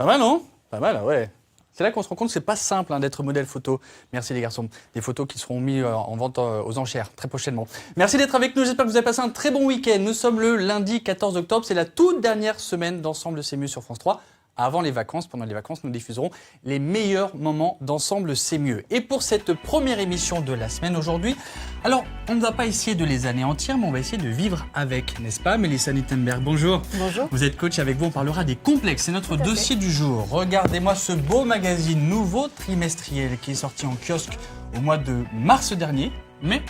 Pas mal, non? Pas mal, ouais. C'est là qu'on se rend compte que c'est pas simple d'être modèle photo. Merci les garçons. Des photos qui seront mises en vente aux enchères très prochainement. Merci d'être avec nous. J'espère que vous avez passé un très bon week-end. Nous sommes le lundi 14 octobre. C'est la toute dernière semaine d'Ensemble C'est mieux sur France 3. Avant les vacances, pendant les vacances, nous diffuserons les meilleurs moments d'Ensemble C'est mieux. Et pour cette première émission de la semaine aujourd'hui, alors on ne va pas essayer de les anéantir, mais on va essayer de vivre avec, n'est-ce pas Mélissa Nittenberg, bonjour. Bonjour. Vous êtes coach, avec vous on parlera des complexes, c'est notre dossier du jour. Regardez-moi ce beau magazine nouveau trimestriel qui est sorti en kiosque au mois de mars dernier. Mais,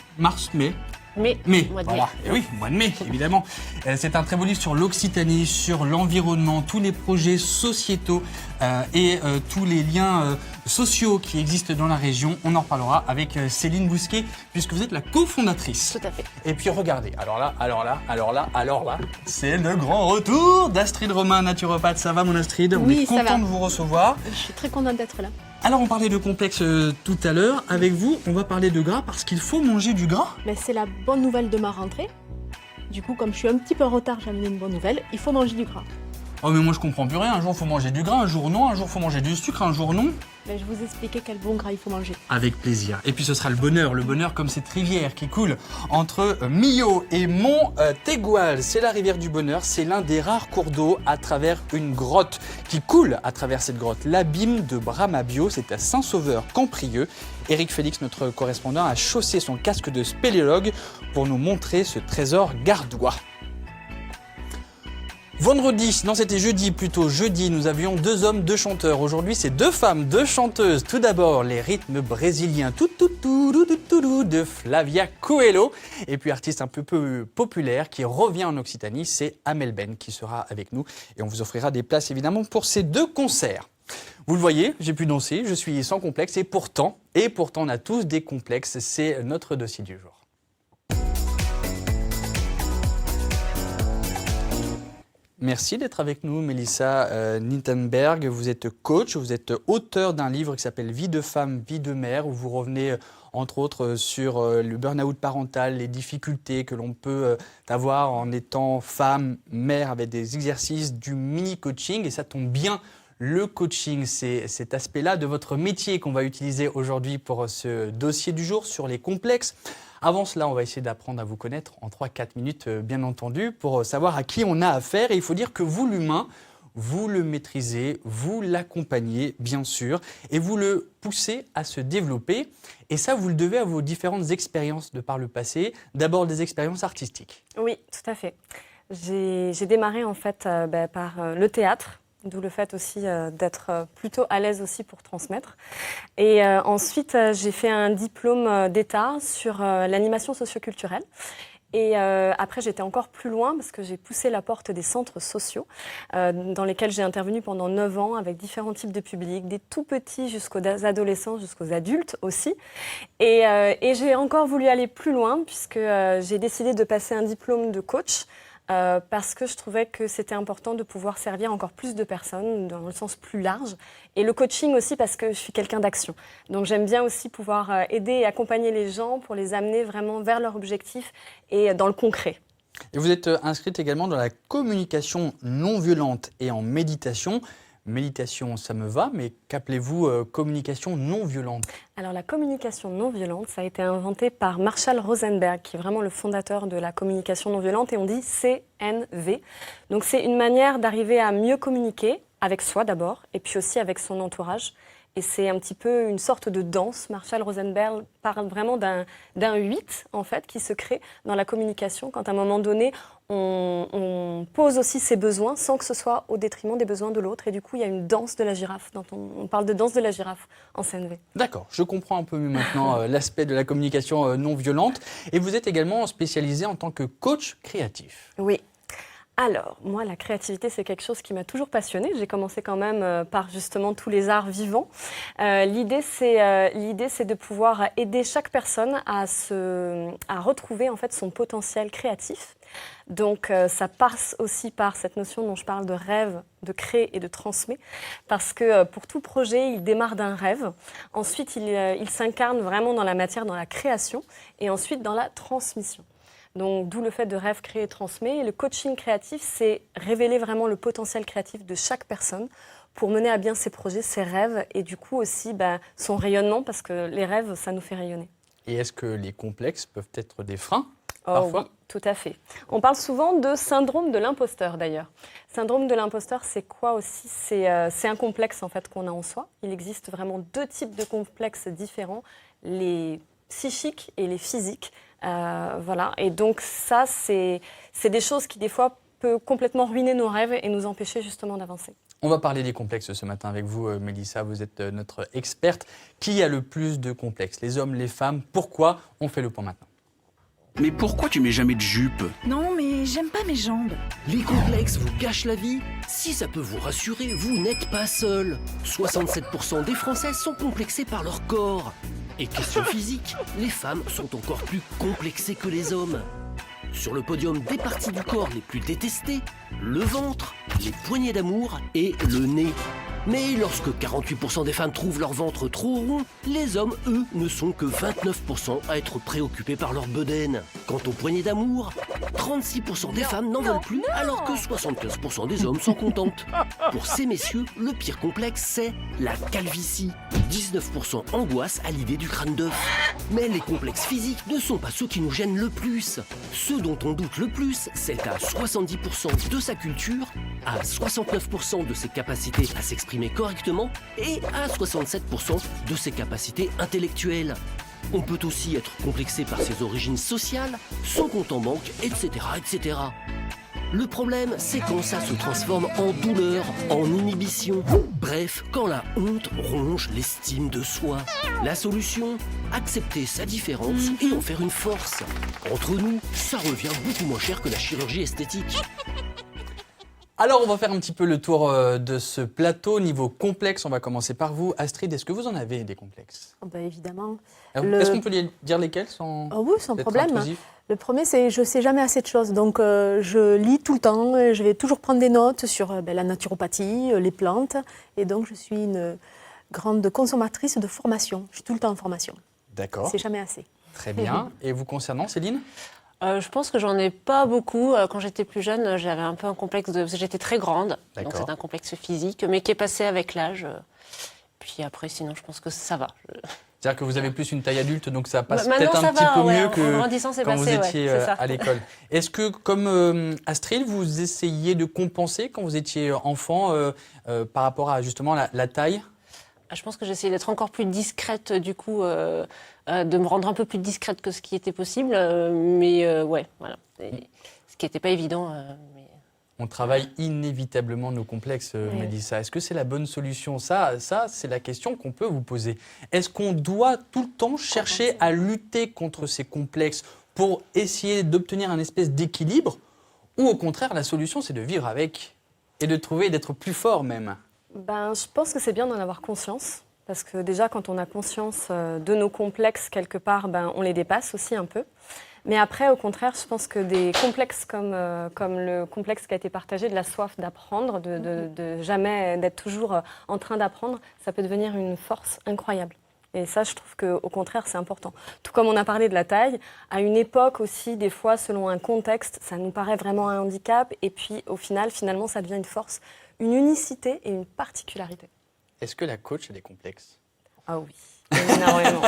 voilà. Et oui, mois de mai, évidemment. C'est un très beau livre sur l'Occitanie, sur l'environnement, tous les projets sociétaux et tous les liens sociaux qui existent dans la région. On en reparlera avec Céline Bousquet, puisque vous êtes la cofondatrice. Tout à fait. Et puis regardez, alors là, c'est le grand retour d'Astrid Romain, naturopathe. Ça va mon Astrid? On Oui, est content ça va. de vous recevoir. Je suis très contente d'être là. Alors on parlait de complexe tout à l'heure. Avec vous, on va parler de gras parce qu'il faut manger du gras. Mais c'est la bonne nouvelle de ma rentrée. Du coup, comme je suis un petit peu en retard, j'ai amené une bonne nouvelle. Il faut manger du gras. Oh mais moi je comprends plus rien. Un jour il faut manger du gras, un jour non. Un jour il faut manger du sucre, un jour non. Mais je vais vous expliquer quel bon gras il faut manger. Avec plaisir. Et puis ce sera le bonheur comme cette rivière qui coule entre Millau et Mont-Tégoal. C'est la rivière du bonheur, c'est l'un des rares cours d'eau à travers une grotte qui coule à travers cette grotte. L'abîme de Bramabio, c'est à Saint-Sauveur-Camprieux. Éric Félix, notre correspondant, a chaussé son casque de spéléologue pour nous montrer ce trésor gardois. Vendredi, non c'était jeudi plutôt, nous avions 2 hommes, 2 chanteurs. Aujourd'hui c'est 2 femmes, 2 chanteuses. Tout d'abord les rythmes brésiliens de Flavia Coelho. Et puis artiste un peu populaire qui revient en Occitanie, c'est Amel Ben qui sera avec nous. Et on vous offrira des places évidemment pour ces 2 concerts. Vous le voyez, j'ai pu danser, je suis sans complexe et pourtant on a tous des complexes. C'est notre dossier du jour. Merci d'être avec nous, Mélissa Nittenberg. Vous êtes coach, vous êtes auteur d'un livre qui s'appelle Vie de femme, vie de mère, où vous revenez entre autres sur le burn-out parental, les difficultés que l'on peut avoir en étant femme, mère, avec des exercices du mini-coaching. Et ça tombe bien, le coaching, c'est cet aspect-là de votre métier qu'on va utiliser aujourd'hui pour ce dossier du jour sur les complexes. Avant cela, on va essayer d'apprendre à vous connaître en 3-4 minutes, bien entendu, pour savoir à qui on a affaire. Et il faut dire que vous, l'humain, vous le maîtrisez, vous l'accompagnez, bien sûr, et vous le poussez à se développer. Et ça, vous le devez à vos différentes expériences de par le passé. D'abord, des expériences artistiques. Oui, tout à fait. J'ai démarré en fait par le théâtre. D'où le fait aussi d'être plutôt à l'aise aussi pour transmettre. Et ensuite, j'ai fait un diplôme d'État sur l'animation socioculturelle. Et après, j'étais encore plus loin parce que j'ai poussé la porte des centres sociaux dans lesquels j'ai intervenu pendant 9 ans avec différents types de publics, des tout petits jusqu'aux adolescents, jusqu'aux adultes aussi. Et j'ai encore voulu aller plus loin puisque j'ai décidé de passer un diplôme de coach. Parce que je trouvais que c'était important de pouvoir servir encore plus de personnes dans le sens plus large. Et le coaching aussi parce que je suis quelqu'un d'action. Donc j'aime bien aussi pouvoir aider et accompagner les gens pour les amener vraiment vers leur objectif et dans le concret. Et vous êtes inscrite également dans la communication non violente et en méditation. Méditation, ça me va, mais qu'appelez-vous communication non violente? Alors la communication non violente, ça a été inventé par Marshall Rosenberg, qui est vraiment le fondateur de la communication non violente, et on dit CNV. Donc c'est une manière d'arriver à mieux communiquer avec soi d'abord, et puis aussi avec son entourage. Et c'est un petit peu une sorte de danse. Marshall Rosenberg parle vraiment d'un 8, en fait, qui se crée dans la communication quand à un moment donné, on pose aussi ses besoins sans que ce soit au détriment des besoins de l'autre. Et du coup, il y a une danse de la girafe. On parle de danse de la girafe en CNV. D'accord, je comprends un peu mieux maintenant l'aspect de la communication non violente. Et vous êtes également spécialisé en tant que coach créatif. Oui. Alors, moi, la créativité, c'est quelque chose qui m'a toujours passionnée. J'ai commencé quand même par justement tous les arts vivants. L'idée, c'est de pouvoir aider chaque personne à retrouver en fait son potentiel créatif. Donc, ça passe aussi par cette notion dont je parle de rêve, de créer et de transmettre. Parce que pour tout projet, il démarre d'un rêve. Ensuite, il s'incarne vraiment dans la matière, dans la création et ensuite dans la transmission. Donc, d'où le fait de rêve, créer et transmettre. Et le coaching créatif, c'est révéler vraiment le potentiel créatif de chaque personne pour mener à bien ses projets, ses rêves et du coup aussi son rayonnement parce que les rêves, ça nous fait rayonner. Et est-ce que les complexes peuvent être des freins Oh, parfois? oui, tout à fait. On parle souvent de syndrome de l'imposteur d'ailleurs. Syndrome de l'imposteur, c'est quoi aussi? C'est un complexe en fait qu'on a en soi. Il existe vraiment 2 types de complexes différents, les psychiques et les physiques. Voilà. Et donc ça, c'est des choses qui des fois peuvent complètement ruiner nos rêves et nous empêcher justement d'avancer. On va parler des complexes ce matin avec vous, Mélissa. Vous êtes notre experte. Qui a le plus de complexes? Les hommes, les femmes? Pourquoi? On fait le point maintenant. Mais pourquoi tu mets jamais de jupe? Non, mais j'aime pas mes jambes. Les complexes vous gâchent la vie? Si ça peut vous rassurer, vous n'êtes pas seul. 67% des Français sont complexés par leur corps. Et question physique, les femmes sont encore plus complexées que les hommes. Sur le podium des parties du corps les plus détestées, le ventre, les poignées d'amour et le nez. Mais lorsque 48% des femmes trouvent leur ventre trop rond, les hommes, eux, ne sont que 29% à être préoccupés par leur bedaine. Quant aux poignées d'amour, 36% des femmes n'en veulent plus, alors que 75% des hommes s'en contentent. Pour ces messieurs, le pire complexe, c'est la calvitie. 19% angoisse à l'idée du crâne d'œuf. Mais les complexes physiques ne sont pas ceux qui nous gênent le plus. Ceux dont on doute le plus, c'est à 70% de sa culture, à 69% de ses capacités à s'exprimer correctement et à 67% de ses capacités intellectuelles. On peut aussi être complexé par ses origines sociales, son compte en banque, etc., etc. Le problème, c'est quand ça se transforme en douleur, en inhibition. Bref, quand la honte ronge l'estime de soi. La solution, accepter sa différence et en faire une force. Entre nous, ça revient beaucoup moins cher que la chirurgie esthétique. Alors, on va faire un petit peu le tour de ce plateau. Niveau complexe, on va commencer par vous. Astrid, est-ce que vous en avez des complexes? Évidemment. Est-ce qu'on peut dire lesquels sans Oui, sans être problème. intrusif? Le premier, c'est je ne sais jamais assez de choses. Donc, je lis tout le temps. Je vais toujours prendre des notes sur la naturopathie, les plantes. Et donc, je suis une grande consommatrice de formation. Je suis tout le temps en formation. D'accord. C'est jamais assez. Très bien. Et vous concernant, Céline? Je pense que j'en ai pas beaucoup. Quand j'étais plus jeune, j'avais un peu un complexe parce que j'étais très grande. Donc c'est un complexe physique, mais qui est passé avec l'âge. Puis après, sinon, je pense que ça va. C'est-à-dire que vous avez plus une taille adulte, donc ça passe Maintenant, peut-être ça un petit va, peu ouais, mieux en que grandissant, c'est quand vous passé, étiez ouais, c'est ça. à l'école. Est-ce que, comme Astrid, vous essayiez de compenser quand vous étiez enfant par rapport à justement la taille? Je pense que j'essayais d'être encore plus discrète, du coup, de me rendre un peu plus discrète que ce qui était possible. Mais ouais, voilà. Ce qui n'était pas évident. Mais... On travaille inévitablement nos complexes, Mélissa. Est-ce que c'est la bonne solution? Ça, c'est la question qu'on peut vous poser. Est-ce qu'on doit tout le temps chercher à lutter contre ces complexes pour essayer d'obtenir un espèce d'équilibre? Ou au contraire, la solution, c'est de vivre avec et de trouver, d'être plus fort même? Je pense que c'est bien d'en avoir conscience. Parce que déjà, quand on a conscience de nos complexes, quelque part, on les dépasse aussi un peu. Mais après, au contraire, je pense que des complexes comme le complexe qui a été partagé, de la soif d'apprendre, de jamais, d'être toujours en train d'apprendre, ça peut devenir une force incroyable. Et ça, je trouve qu'au contraire, c'est important. Tout comme on a parlé de la taille, à une époque aussi, des fois, selon un contexte, ça nous paraît vraiment un handicap. Et puis, au final, finalement, ça devient une force, une unicité et une particularité. Est-ce que la coach a des complexes? Ah oui, énormément.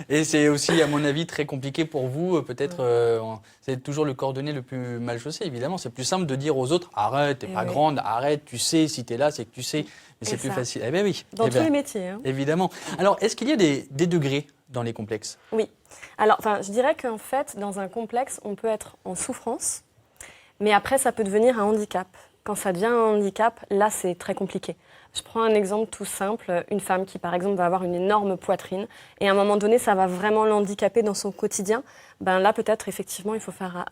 Et c'est aussi, à mon avis, très compliqué pour vous. Peut-être, c'est toujours le cordonnier le plus mal chaussé, évidemment. C'est plus simple de dire aux autres, arrête, t'es pas grande, arrête, tu sais, si t'es là, c'est que tu sais. Mais c'est plus facile. Eh bien oui. Dans tous les métiers. Hein. Évidemment. Alors, est-ce qu'il y a des degrés dans les complexes? Oui. Alors, je dirais qu'en fait, dans un complexe, on peut être en souffrance, mais après, ça peut devenir un handicap. Quand ça devient un handicap, là, c'est très compliqué. Je prends un exemple tout simple, une femme qui, par exemple, va avoir une énorme poitrine et à un moment donné, ça va vraiment l'handicaper dans son quotidien. Là, peut-être, effectivement, il faut faire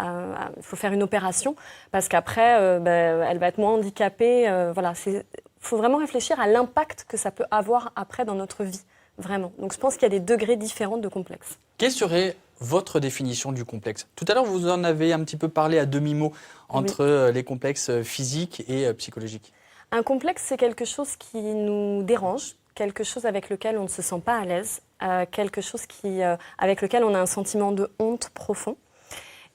une opération parce qu'après, elle va être moins handicapée. Voilà, il faut vraiment réfléchir à l'impact que ça peut avoir après dans notre vie, vraiment. Donc, je pense qu'il y a des degrés différents de complexe. Quelle serait votre définition du complexe? Tout à l'heure, vous en avez un petit peu parlé à demi-mot entre les complexes physiques et psychologiques. Un complexe, c'est quelque chose qui nous dérange, quelque chose avec lequel on ne se sent pas à l'aise, quelque chose avec lequel on a un sentiment de honte profond.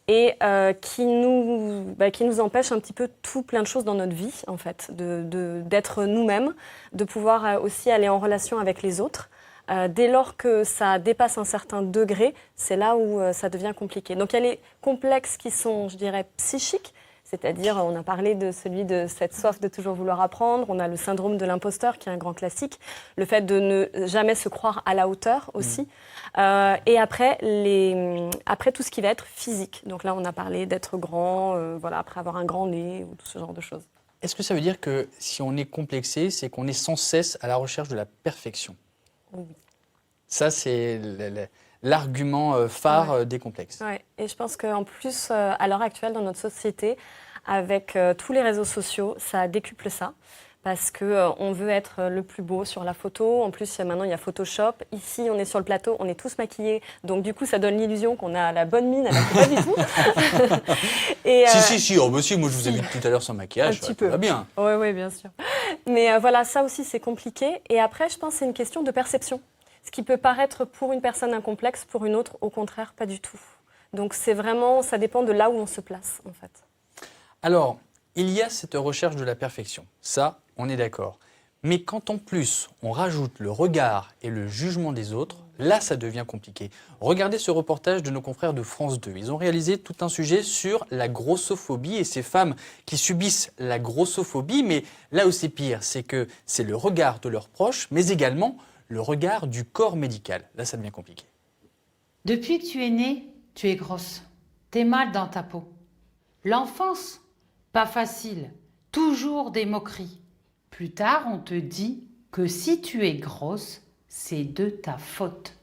et qui nous empêche un petit peu plein de choses dans notre vie, en fait, d'être nous-mêmes, de pouvoir aussi aller en relation avec les autres. Dès lors que ça dépasse un certain degré, c'est là où ça devient compliqué. Donc il y a les complexes qui sont, je dirais, psychiques, c'est-à-dire on a parlé de celui de cette soif de toujours vouloir apprendre, on a le syndrome de l'imposteur qui est un grand classique, le fait de ne jamais se croire à la hauteur aussi, et après tout ce qui va être physique. Donc là on a parlé d'être grand, après avoir un grand nez ou tout ce genre de choses. Est-ce que ça veut dire que si on est complexé, c'est qu'on est sans cesse à la recherche de la perfection ? Oui. Ça, c'est l'argument phare des complexes. Ouais. Et je pense qu'en plus, à l'heure actuelle, dans notre société, avec tous les réseaux sociaux, ça décuple ça. Parce qu'on veut être le plus beau sur la photo. En plus, maintenant, il y a Photoshop. Ici, on est sur le plateau, on est tous maquillés. Donc, du coup, ça donne l'illusion qu'on a la bonne mine, alors que pas du tout. Et, Si. Oh, monsieur, moi, je vous ai vu tout à l'heure sans maquillage. Un petit peu. Va bien. Oui, bien sûr. Mais voilà, ça aussi, c'est compliqué. Et après, je pense que c'est une question de perception. Ce qui peut paraître pour une personne un complexe, pour une autre, au contraire, pas du tout. Donc, c'est vraiment, ça dépend de là où on se place, en fait. Alors, il y a cette recherche de la perfection. Ça, on est d'accord. Mais quand en plus, on rajoute le regard et le jugement des autres, là, ça devient compliqué. Regardez ce reportage de nos confrères de France 2. Ils ont réalisé tout un sujet sur la grossophobie et ces femmes qui subissent la grossophobie. Mais là où c'est pire, c'est que c'est le regard de leurs proches, mais également le regard du corps médical. Là, ça devient compliqué. Depuis que tu es née, tu es grosse. T'es mal dans ta peau. L'enfance, pas facile. Toujours des moqueries. Plus tard, on te dit que si tu es grosse, c'est de ta faute.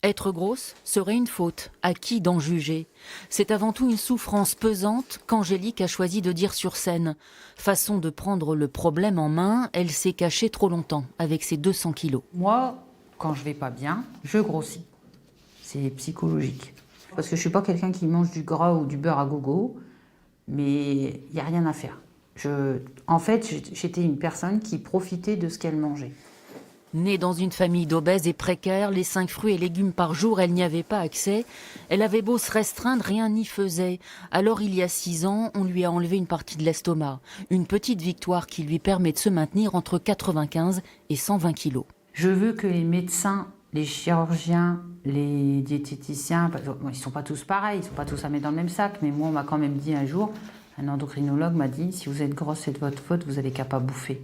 Être grosse serait une faute. À qui d'en juger? C'est avant tout une souffrance pesante qu'Angélique a choisi de dire sur scène. Façon de prendre le problème en main, elle s'est cachée trop longtemps avec ses 200 kilos. Moi, quand je vais pas bien, je grossis. C'est psychologique. Parce que je suis pas quelqu'un qui mange du gras ou du beurre à gogo, mais il n'y a rien à faire. En fait, j'étais une personne qui profitait de ce qu'elle mangeait. Née dans une famille d'obèses et précaires, les 5 fruits et légumes par jour, elle n'y avait pas accès. Elle avait beau se restreindre, rien n'y faisait. Alors, il y a 6 ans, on lui a enlevé une partie de l'estomac. Une petite victoire qui lui permet de se maintenir entre 95 et 120 kilos. Je veux que les médecins, les chirurgiens, les diététiciens, ils ne sont pas tous pareils, ils ne sont pas tous à mettre dans le même sac, mais moi, on m'a quand même dit un jour, un endocrinologue m'a dit, si vous êtes grosse, c'est de votre faute, vous n'avez qu'à pas bouffer.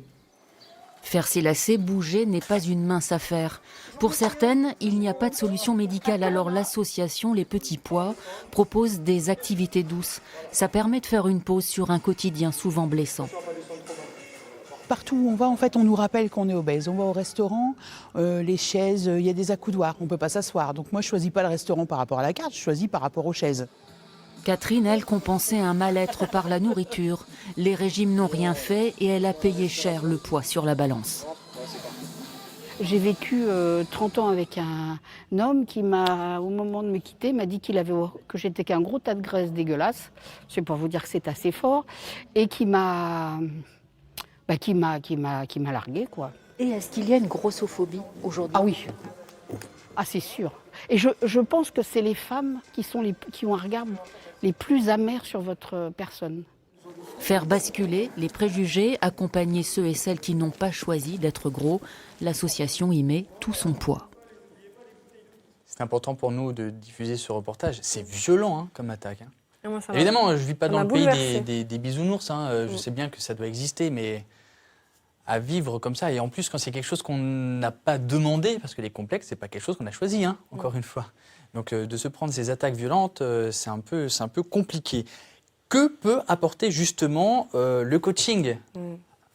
Faire ses lacets, bouger n'est pas une mince affaire. Pour certaines, il n'y a pas de solution médicale, alors l'association Les Petits Pois propose des activités douces. Ça permet de faire une pause sur un quotidien souvent blessant. Partout où on va, en fait, on nous rappelle qu'on est obèse. On va au restaurant, les chaises, il y a des accoudoirs, on ne peut pas s'asseoir. Donc moi, je ne choisis pas le restaurant par rapport à la carte, je choisis par rapport aux chaises. Catherine, elle, compensait un mal-être par la nourriture. Les régimes n'ont rien fait et elle a payé cher le poids sur la balance. J'ai vécu 30 ans avec un homme qui au moment de me quitter, m'a dit que j'étais qu'un gros tas de graisse dégueulasse. C'est pour vous dire que c'est assez fort. Et qui m'a larguée, quoi. Et est-ce qu'il y a une grossophobie aujourd'hui? Ah oui. Ah, c'est sûr. Et je pense que c'est les femmes qui ont un regard les plus amers sur votre personne. Faire basculer les préjugés, accompagner ceux et celles qui n'ont pas choisi d'être gros, l'association y met tout son poids. C'est important pour nous de diffuser ce reportage. C'est violent comme attaque. Et moi, évidemment, je ne vis pas dans le pays des bisounours. Je sais bien que ça doit exister, mais à vivre comme ça, et en plus quand c'est quelque chose qu'on n'a pas demandé, parce que les complexes, c'est pas quelque chose qu'on a choisi, encore une fois. Donc de se prendre ces attaques violentes, c'est un peu compliqué. Que peut apporter justement le coaching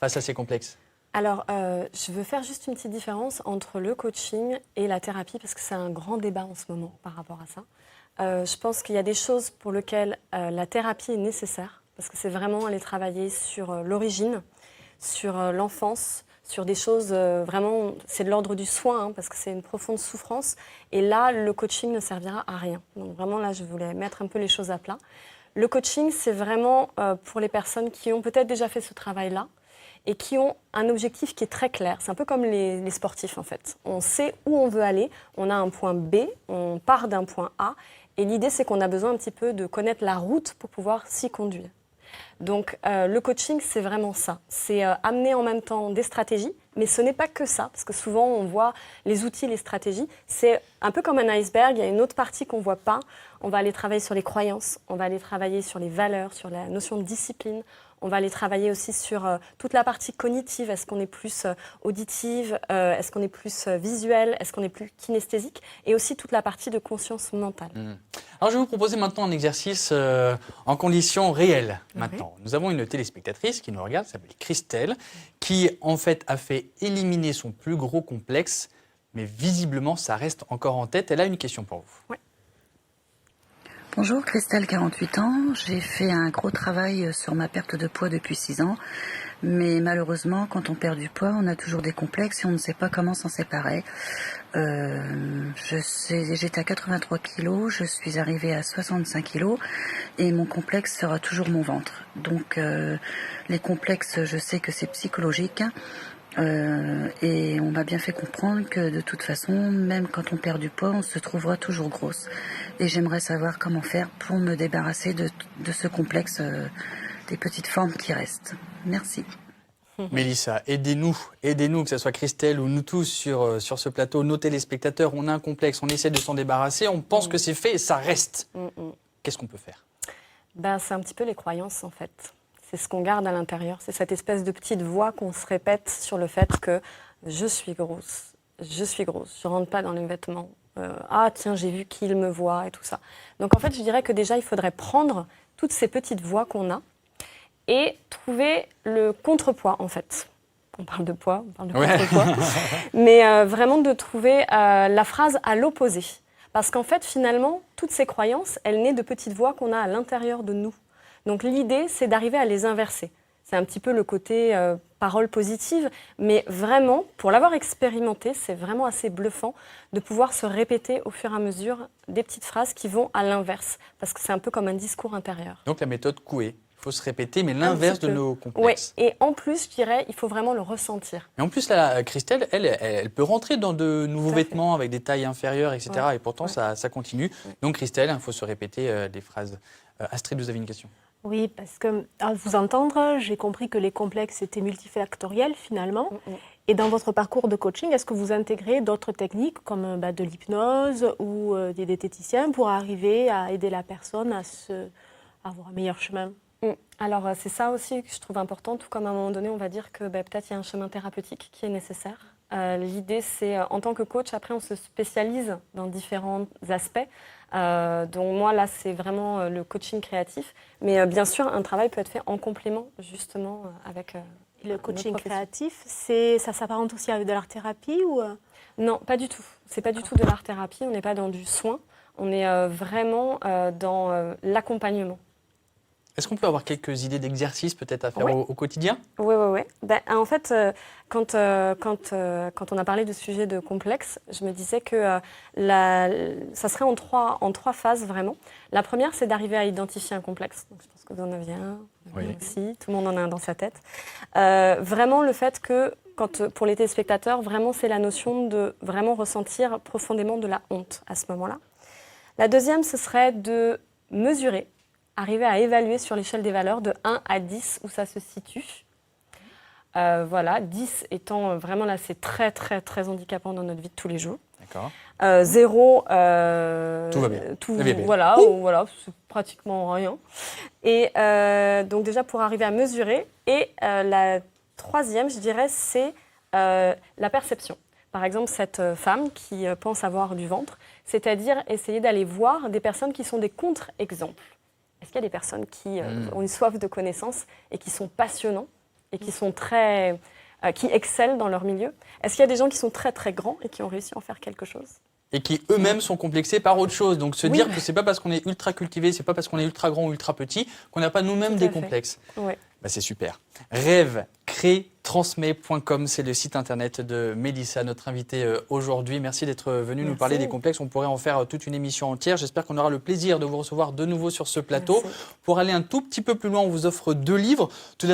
face à ces complexes? Alors, je veux faire juste une petite différence entre le coaching et la thérapie, parce que c'est un grand débat en ce moment par rapport à ça. Je pense qu'il y a des choses pour lesquelles la thérapie est nécessaire, parce que c'est vraiment aller travailler sur l'origine, sur l'enfance, sur des choses vraiment, c'est de l'ordre du soin, parce que c'est une profonde souffrance. Et là, le coaching ne servira à rien. Donc vraiment, là, je voulais mettre un peu les choses à plat. Le coaching, c'est vraiment pour les personnes qui ont peut-être déjà fait ce travail-là et qui ont un objectif qui est très clair. C'est un peu comme les sportifs, en fait. On sait où on veut aller, on a un point B, on part d'un point A, Et l'idée, c'est qu'on a besoin un petit peu de connaître la route pour pouvoir s'y conduire. Donc, le coaching, c'est vraiment ça. C'est amener en même temps des stratégies, mais ce n'est pas que ça, parce que souvent, on voit les outils, les stratégies. C'est un peu comme un iceberg, il y a une autre partie qu'on ne voit pas. On va aller travailler sur les croyances, on va aller travailler sur les valeurs, sur la notion de discipline. On va aller travailler aussi sur toute la partie cognitive. Est-ce qu'on est plus auditive? Est-ce qu'on est plus visuel? Est-ce qu'on est plus kinesthésique? Et aussi toute la partie de conscience mentale. Alors, je vais vous proposer maintenant un exercice en conditions réelles. Maintenant, nous avons une téléspectatrice qui nous regarde, qui s'appelle Christelle, qui en fait a fait éliminer son plus gros complexe, mais visiblement, ça reste encore en tête. Elle a une question pour vous. Ouais. Bonjour, Christelle, 48 ans. J'ai fait un gros travail sur ma perte de poids depuis 6 ans. Mais malheureusement, quand on perd du poids, on a toujours des complexes et on ne sait pas comment s'en séparer. J'étais à 83 kilos, je suis arrivée à 65 kilos et mon complexe sera toujours mon ventre. Donc les complexes, je sais que c'est psychologique. Et on m'a bien fait comprendre que de toute façon, même quand on perd du poids, on se trouvera toujours grosse. Et j'aimerais savoir comment faire pour me débarrasser de ce complexe des petites formes qui restent. Merci. Mélissa, aidez-nous, que ce soit Christelle ou nous tous sur ce plateau, nos téléspectateurs, on a un complexe, on essaie de s'en débarrasser, on pense que c'est fait et ça reste. Qu'est-ce qu'on peut faire? C'est un petit peu les croyances en fait. C'est ce qu'on garde à l'intérieur, c'est cette espèce de petite voix qu'on se répète sur le fait que je suis grosse, je rentre pas dans les vêtements, ah tiens j'ai vu qu'il me voit et tout ça. Donc en fait je dirais que déjà il faudrait prendre toutes ces petites voix qu'on a et trouver le contrepoids en fait. On parle de poids, on parle de contrepoids, mais vraiment de trouver la phrase à l'opposé. Parce qu'en fait finalement toutes ces croyances, elles naissent de petites voix qu'on a à l'intérieur de nous. Donc l'idée, c'est d'arriver à les inverser. C'est un petit peu le côté parole positive, mais vraiment, pour l'avoir expérimenté, c'est vraiment assez bluffant de pouvoir se répéter au fur et à mesure des petites phrases qui vont à l'inverse, parce que c'est un peu comme un discours intérieur. Donc la méthode Coué, il faut se répéter, mais l'inverse de nos complexes. Oui, et en plus, je dirais, il faut vraiment le ressentir. Et en plus, là, Christelle, elle peut rentrer dans de nouveaux vêtements avec des tailles inférieures, etc. Et pourtant, ça continue. Donc Christelle, il faut se répéter des phrases. Astrid, vous avez une question? Oui, parce que à vous entendre, j'ai compris que les complexes étaient multifactoriels finalement. Et dans votre parcours de coaching, est-ce que vous intégrez d'autres techniques comme de l'hypnose ou des diététiciens pour arriver à aider la personne à avoir un meilleur chemin? Alors c'est ça aussi que je trouve important, tout comme à un moment donné on va dire que peut-être il y a un chemin thérapeutique qui est nécessaire. L'idée c'est en tant que coach, après on se spécialise dans différents aspects. Donc moi là c'est vraiment le coaching créatif, mais bien sûr un travail peut être fait en complément justement avec le coaching créatif, ça s'apparente aussi à de l'art-thérapie ou Non, pas du tout. C'est pas du tout de l'art-thérapie, on n'est pas dans du soin, on est vraiment dans l'accompagnement. Est-ce qu'on peut avoir quelques idées d'exercices peut-être à faire au quotidien? Oui. En fait, quand on a parlé de sujet de complexe, je me disais que ça serait en trois phases vraiment. La première, c'est d'arriver à identifier un complexe. Donc, je pense que vous en aviez un aussi, tout le monde en a un dans sa tête. Vraiment le fait que, pour les téléspectateurs, vraiment c'est la notion de vraiment ressentir profondément de la honte à ce moment-là. La deuxième, ce serait de mesurer, arriver à évaluer sur l'échelle des valeurs de 1 à 10 où ça se situe. 10 étant vraiment là, c'est très, très, très handicapant dans notre vie de tous les jours. D'accord. 0, tout va bien. Voilà, c'est pratiquement rien. Et donc déjà, pour arriver à mesurer. Et la troisième, je dirais, c'est la perception. Par exemple, cette femme qui pense avoir du ventre, c'est-à-dire essayer d'aller voir des personnes qui sont des contre-exemples. Est-ce qu'il y a des personnes qui ont une soif de connaissances et qui sont passionnants et qui sont qui excellent dans leur milieu? Est-ce qu'il y a des gens qui sont très très grands et qui ont réussi à en faire quelque chose? Et qui eux-mêmes sont complexés par autre chose. Donc se dire que c'est pas parce qu'on est ultra cultivé, c'est pas parce qu'on est ultra grand ou ultra petit qu'on n'a pas nous-mêmes des complexes. Ouais. C'est super. Rêve-crée-transmet.com, c'est le site internet de Mélissa, notre invitée aujourd'hui. Merci d'être venue nous parler des complexes. On pourrait en faire toute une émission entière. J'espère qu'on aura le plaisir de vous recevoir de nouveau sur ce plateau. Pour aller un tout petit peu plus loin, on vous offre 2 livres. Tout